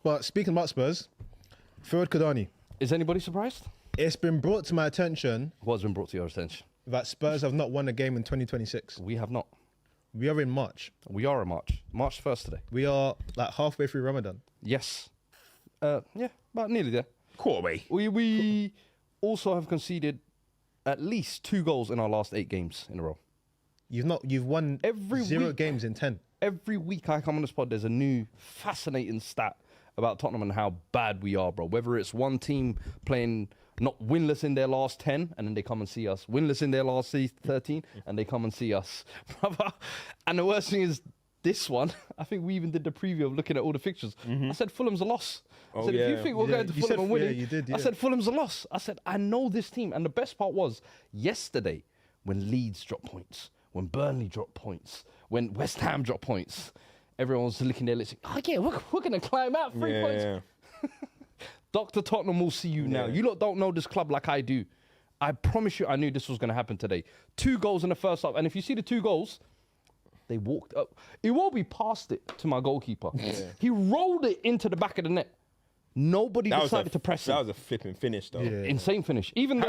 But speaking about Spurs, Fuad Kadani, Is anybody surprised? it's been brought to my attention What's been brought to your attention? that Spurs have not won a game in 2026. We have not. We are in March. We are in March. March 1st today. We are like halfway through Ramadan. Yes. Yeah, about nearly there. Quarterway. We also have conceded at least 2 goals in our last 8 games in a row. You've won Every 0 week. games in 10. Every week I come on this pod, there's a new fascinating stat about Tottenham and how bad we are, bro. Whether it's one team playing not winless in their last 10 and then they come and see us, winless in their last 13 and they come and see us. And the worst thing is this one, I think we even did the preview of looking at all the fixtures. I said Fulham's a loss. I said, if you think we're going to Fulham and winning, you did, I said Fulham's a loss. I said, I know this team. And the best part was yesterday when Leeds dropped points, when Burnley dropped points, when West Ham dropped points, everyone was licking their lips. Oh, yeah, we're going to climb out 3 points. Yeah. Dr. Tottenham will see you now. You lot don't know this club like I do. I promise you I knew this was going to happen today. 2 goals in the first half. And if you see the 2 goals, they walked up. Iwobi passed it to my goalkeeper. He rolled it into the back of the net. Nobody decided to press That it. was a flipping finish, though. Yeah. Insane finish. Even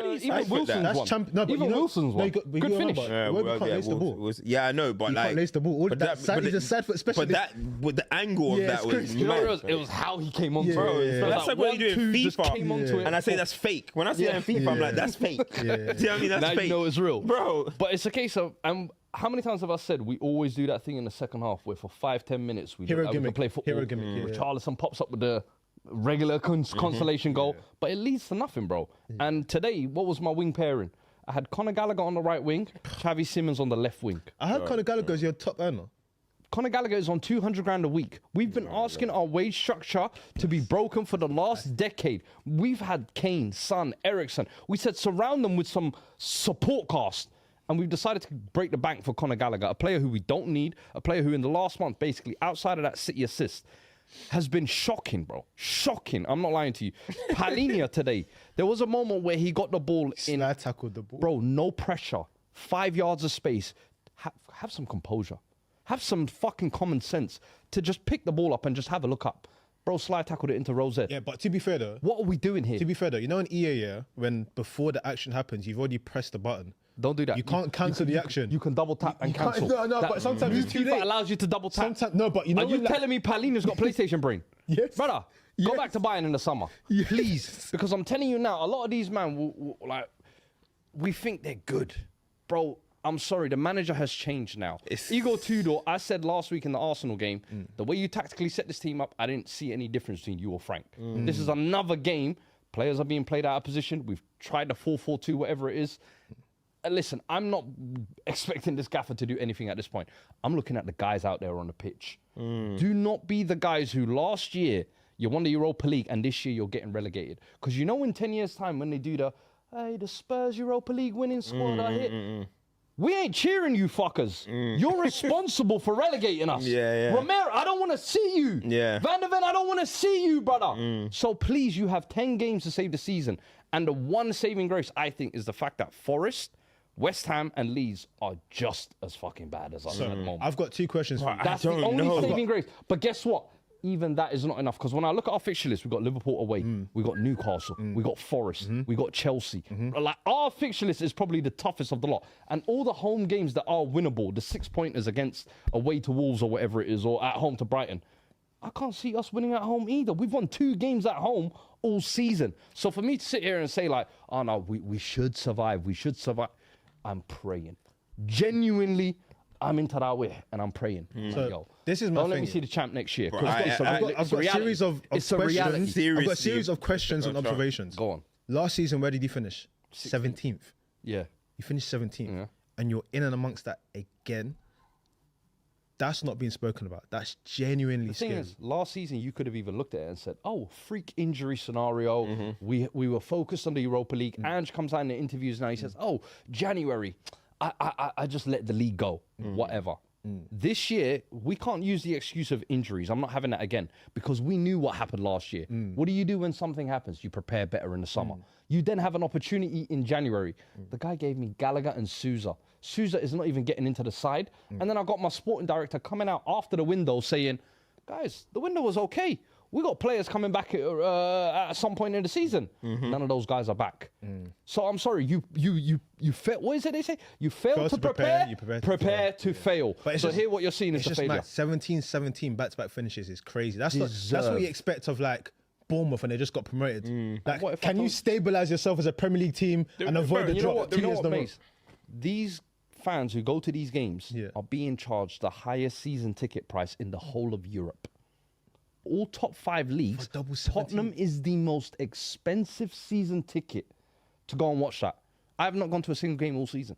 Wilson's one. Even Wilson's one. Good finish. Iwobi can't lace the ball. I know, but He like... can't lace the ball. but That side, he's a side foot specialist. But with the angle of Yeah, that it's was crazy. You know mad. what it was how he came onto Yeah, it. yeah, So yeah. That's like what you do in 1-2 just FIFA. came onto it. And I say that's fake. When I see that in FIFA, I'm like, that's fake. Do you know what I mean? That's Now fake. you know it's real. Bro. But it's a case of, how many times have I said we always do that thing in the second half where for 5-10 minutes we Hero look like we can gimmick. play football. Hero gimmick, yeah. Richarlison pops up with the regular consolation goal, but it leads to nothing, bro. And today, what was my wing pairing? I had Conor Gallagher on the right wing, Xavi Simons on the left wing. I heard Conor Gallagher's your top earner. Conor Gallagher is on 200 grand a week. We've been asking our wage structure to be broken for the last decade. We've had Kane, Son, Ericsson. We said surround them with some support cast. And we've decided to break the bank for Conor Gallagher, a player who we don't need, a player who in the last month, basically outside of that City assist, has been shocking, bro. Shocking. I'm not lying to you. Palhinha today, there was a moment where he got the ball in. I tackled the ball. Bro, no pressure. 5 yards of space. Have some composure. Have some fucking common sense to just pick the ball up and just have a look up. Bro, slide tackled it into Rosette. Yeah, but to be fair though, What are we doing here? to be fair though, you know in EA, yeah, when before the action happens, you've already pressed the button. Don't do that. You can't cancel the action. You can double tap and You can't- cancel. no, but sometimes it's too FIFA late. allows you to double tap. Sometimes, no, but you know Are you when, like- telling me Palhinha's got PlayStation brain? Yes. Brother, Yes. go back to Bayern in the summer. Yes. Please. Because I'm telling you now, a lot of these men, like, we think they're good. Bro, I'm sorry, the manager has changed now. Igor Tudor, I said last week in the Arsenal game, the way you tactically set this team up, I didn't see any difference between you or Frank. This is another game. Players are being played out of position. We've tried the 4-4-2, whatever it is. Listen, I'm not expecting this gaffer to do anything at this point. I'm looking at the guys out there on the pitch. Do not be the guys who last year you won the Europa League and this year you're getting relegated. Because you know in 10 years' time when they do the Spurs Europa League winning squad are here. We ain't cheering you fuckers. You're responsible for relegating us. Yeah. Romero, I don't want to see you. Yeah. Van der Ven, I don't want to see you, brother. So please, you have 10 games to save the season. And the one saving grace, I think, is the fact that Forest, West Ham and Leeds are just as fucking bad as us at the moment. I've got 2 questions for you. That's the only saving grace. But guess what? Even that is not enough. Because when I look at our fixture list, we've got Liverpool away, we've got Newcastle, we've got Forest, we've got Chelsea. Like our fixture list is probably the toughest of the lot. And all the home games that are winnable, the 6-pointers against away to Wolves or whatever it is, or at home to Brighton, I can't see us winning at home either. We've won 2 games at home all season. So for me to sit here and say like, oh no, we should survive, I'm praying. Genuinely, I'm in Tarawih and I'm praying. So, Yo, this is my don't let thing. me see the champ next year. 'cause Right, I've got a series of It's a reality. questions. I've got a Seriously. series of questions and observations. Go on. Last season, where did you finish? 17th. Yeah. You finished 17th. Yeah. And you're in and amongst that again. That's not being spoken about. That's genuinely The thing scary. is, last season you could have even looked at it and said, "Oh, freak injury scenario. We were focused on the Europa League." Ange comes out in the interviews now. He says, "Oh, January, I just let the league go. Whatever." This year we can't use the excuse of injuries. I'm not having that again because we knew what happened last year. What do you do when something happens? You prepare better in the summer. You then have an opportunity in January. The guy gave me Gallagher and Souza. Souza is not even getting into the side. And then I got my sporting director coming out after the window saying, guys, the window was okay. We got players coming back at some point in the season. None of those guys are back. So I'm sorry, you fail. What is it they say? You fail to prepare, you prepare to fail. But it's so just- here what you're seeing is It's a just failure. mad. 17 back-to-back finishes is crazy. That's what you expect of like Bournemouth when they just got promoted. Like, What if I can you told- stabilize yourself as a Premier League team and avoid the You know drop? what, 2 you know years what, in a row? Mace? These fans who go to these games Yeah. are being charged the highest season ticket price in the whole of Europe. All top 5 leagues, For double 17. Tottenham is the most expensive season ticket to go and watch that. I have not gone to a single game all season.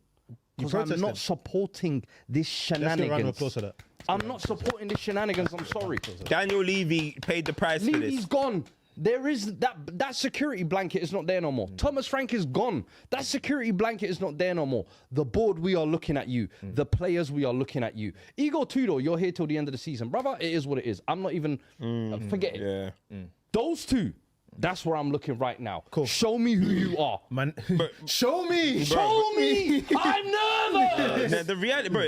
Because I'm protested. not supporting this Let's get a round of shenanigans. applause for that. I'm not supporting this shenanigans, I'm sorry. Daniel Levy paid the price for Levy's this. gone. There is that security blanket is not there no more. Thomas Frank is gone. That security blanket is not there no more. The board, we are looking at you. The players, we are looking at you. Igor Tudor, you're here till the end of the season, brother. It is what it is. I'm not even forget it. Yeah. Those two. That's where I'm looking right now. Cool. Show me who you are. Man, show me. Show me. I'm nervous. Now, the reality, bro,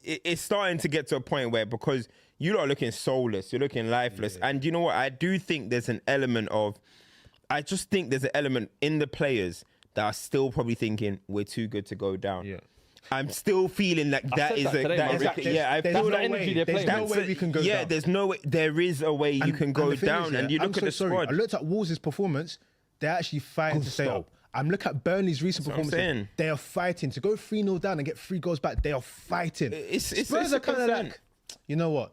it's starting to get to a point where because you lot are looking soulless, you're looking lifeless. And you know what? I do think there's an element of, I just think there's an element in the players that are still probably thinking we're too good to go down. Yeah. I'm still feeling like that said is that today, man. exactly. Yeah, I There's feel the no like energy way. they're There's playing no with. way we can go yeah, down. there's no way. There is a way you can go the thing is, down, and you look at the squad. I looked at Wolves' performance. They're actually fighting to stay Gusto. up. I'm looking at Burnley's recent That's what I'm performance. saying. They are fighting to go 3-0 down and get 3 goals back. They are fighting. Spurs are kind of concern. like, you know what?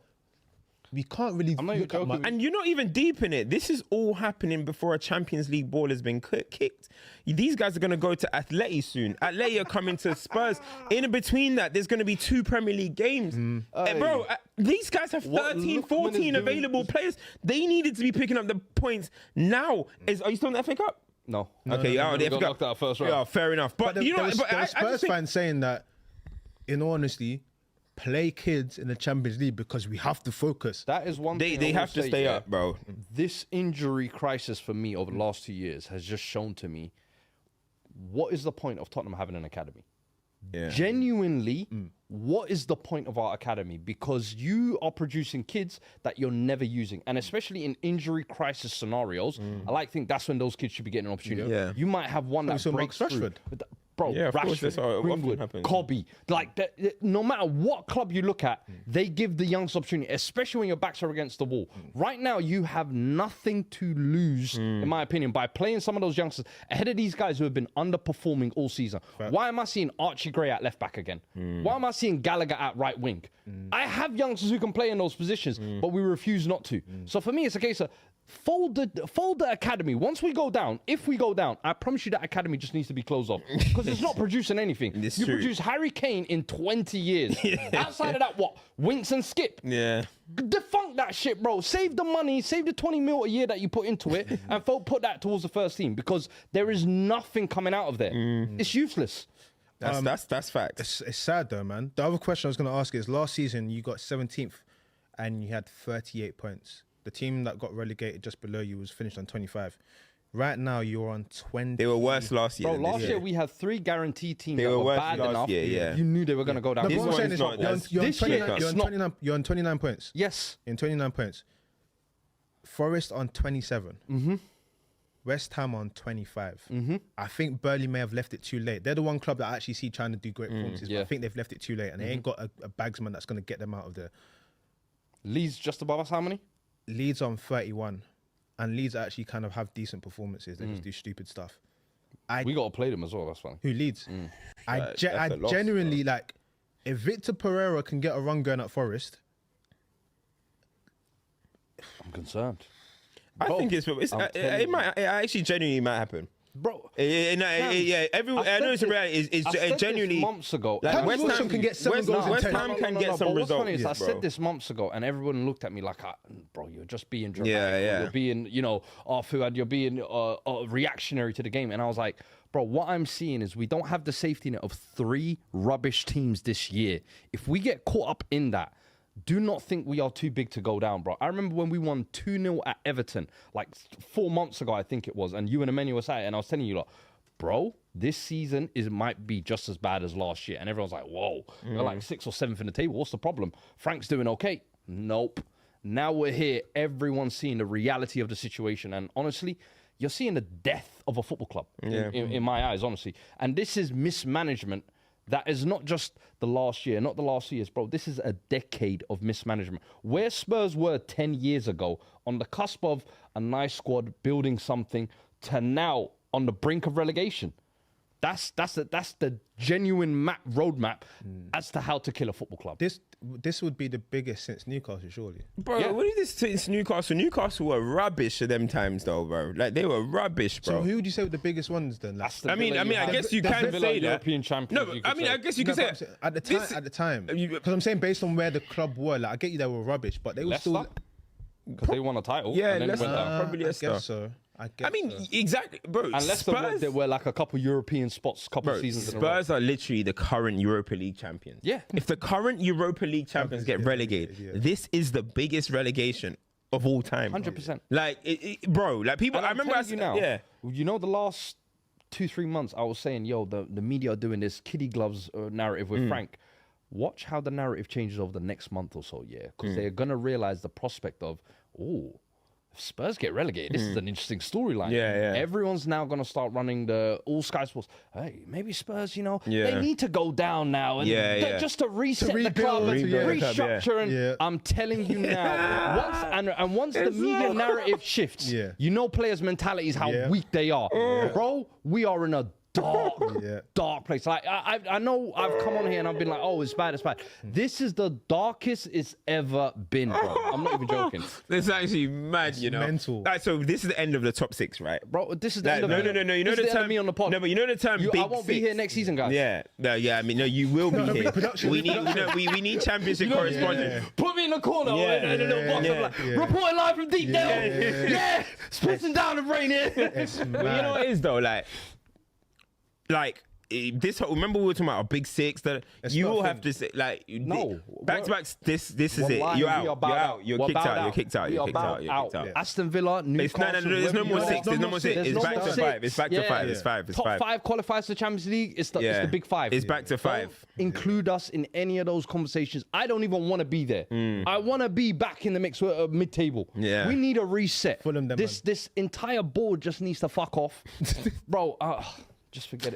We can't really I'm not even look at joking much. with And you're not even deep in it. This is all happening before a Champions League ball has been kicked. These guys are going to go to Atleti soon. Atleti are coming to Spurs. In between that, there's going to be 2 Premier League games. Bro, these guys have What 13, Lookman is 14 doing available is- players. They needed to be picking up the points now. Are you still in the FA Cup? No. Okay, no, the we FA got Cup. knocked out first round. Yeah, fair enough. But, you know, there was but I Spurs just think, fans saying that, in all honesty, play kids in the Champions League because we have to focus. That is one thing they I will have to say, stay yeah. up, bro. This injury crisis for me over the last 2 years has just shown to me what is the point of Tottenham having an academy? Yeah. Genuinely, what is the point of our academy? Because you are producing kids that you're never using. And especially in injury crisis scenarios, I like to think that's when those kids should be getting an opportunity. Yeah. You might have one that saw breaks Marcus through. Rashford. Bro, Yeah, of course, that's Rashford, how it often Greenwood, happens. Cobby, like no matter what club you look at, they give the youngsters opportunity, especially when your backs are against the wall. Right now, you have nothing to lose, in my opinion, by playing some of those youngsters ahead of these guys who have been underperforming all season. Why am I seeing Archie Gray at left back again? Why am I seeing Gallagher at right wing? I have youngsters who can play in those positions, but we refuse not to. So for me, it's a case of fold the academy. Once we go down, if we go down, I promise you that academy just needs to be closed off because it's not producing anything. It's You true. produce Harry Kane in 20 years. Outside of that, what? Winks and Skip. Yeah. Defunct that shit, bro. Save the money, save the 20 mil a year that you put into it, and put that towards the first team because there is nothing coming out of there. It's useless. That's fact. It's sad though, man. The other question I was going to ask is, last season you got 17th and you had 38 points. The team that got relegated just below you was finished on 25. Right now you're on 20. They were worse last year. Bro, than this last year. year we had 3 guaranteed teams They that were were worse bad last enough. year, yeah. You knew they were going to go down. No, This but what I'm one saying is is not- that's- you're on This year, 29, it's not- you're on 29 points. Yes. In 29 points. Forest on 27. West Ham on 25. I think Burnley may have left it too late. They're the one club that I actually see trying to do great performances, but yeah. I think they've left it too late and they ain't got a bagsman that's going to get them out of there. Leeds just above us, how many? Leeds on 31. And Leeds actually kind of have decent performances. They just do stupid stuff. We got to play them as well, that's funny. Who Leeds? I That's a loss, genuinely, like, if Victor Pereira can get a run going at Forest, I'm concerned. I think it actually genuinely might happen. Bro, Yeah, everyone. I know it's a reality. It's genuinely months ago. Like Callum West Wilson Ham can get 7 goals in West 10. Ham can get some but what's funny results. is I bro. said this months ago, and everyone looked at me like, "Bro, you're just being dramatic. Yeah. You're being, Fuad, you're being reactionary to the game." And I was like, "Bro, what I'm seeing is we don't have the safety net of 3 rubbish teams this year. If we get caught up in that." Do not think we are too big to go down, bro. I remember when we won 2-0 at Everton, like 4 months ago, I think it was, and you and Emmanuel was at it, and I was telling you, like, bro, this season might be just as bad as last year. And everyone's like, whoa, we're like 6th or 7th in the table. What's the problem? Frank's doing okay. Nope. Now we're here. Everyone's seeing the reality of the situation. And honestly, you're seeing the death of a football club in my eyes, honestly. And this is mismanagement. That is not just the last year, not the last 2 years, bro. This is a decade of mismanagement. Where Spurs were 10 years ago, on the cusp of a nice squad, building something, to now on the brink of relegation. That's the genuine roadmap as to how to kill a football club. This would be the biggest since Newcastle, surely. Bro, what is this since Newcastle? Newcastle were rubbish at them times, though, bro. Like, they were rubbish, bro. So who would you say were the biggest ones then? Like, I mean, I guess you can say that. European champions. No, but, I mean, I guess you can say at the time, because I'm saying based on where the club were, like I get you, they were rubbish, but they were still. Because they won a title. Yeah, and then Leicester. went down. Probably I Leicester. guess so. I mean, exactly, bro. And Leicester there were like a couple European spots, couple seasons in a row. Spurs are literally the current Europa League champions. Yeah. If the current Europa League champions get relegated, this is the biggest relegation of all time. 100%. Like, bro, like people. And I remember you now. Yeah. You know, the last 2-3 months, I was saying, yo, the media are doing this kiddie gloves narrative with Frank. Watch how the narrative changes over the next month or so, because they're gonna realize the prospect of, if Spurs get relegated, this is an interesting storyline. Yeah. Everyone's now going to start running the all Sky Sports. Hey, maybe Spurs, they Yeah. need to go down now. And just to reset the rebuild, club and rebuild the club, restructure. And I'm telling you now, once the media narrative shifts, you know players' mentalities, how weak they are. Bro, we are in a dark place. Like I know I've come on here and I've been like, oh, it's bad. This is the darkest it's ever been, bro. I'm not even joking. It's actually mad, you know. Mental. Like, so this is the end of the top 6, right? Bro, this is the Like, end of no. You know this the is the end term of me on the pod. No, but you know the term. Big I won't be six? here next season, guys. Yeah. I mean, no, you will be here. production, We need, we need championship correspondent. Put me in the corner. Yeah, in a little box. I'm like, reporting live from deep down. Yeah. Spitting down the brain here. It's But you know mad. what it is though, like this whole, remember we were talking about a big 6 that you not a will thing. have to say like No. back to back. This is it. Wallahi, You're we are out. bowed You're out. out. You're We're kicked bowed out. You're out. kicked out. We You're are kicked out. bowed You're kicked out. Aston Villa, It's Newcastle. there's no more wherever 6. you There's are. no more 6. It's back to 5. It's back to 5. It's 5. It's Top 5. 5 qualifies to the Champions League. It's the big 5. It's back to 5. Don't include us in any of those conversations. I don't even want to be there. I want to be back in the mix with mid-table. Yeah. We need a reset. Fulham them, This entire board just needs to fuck off. Bro, just forget it.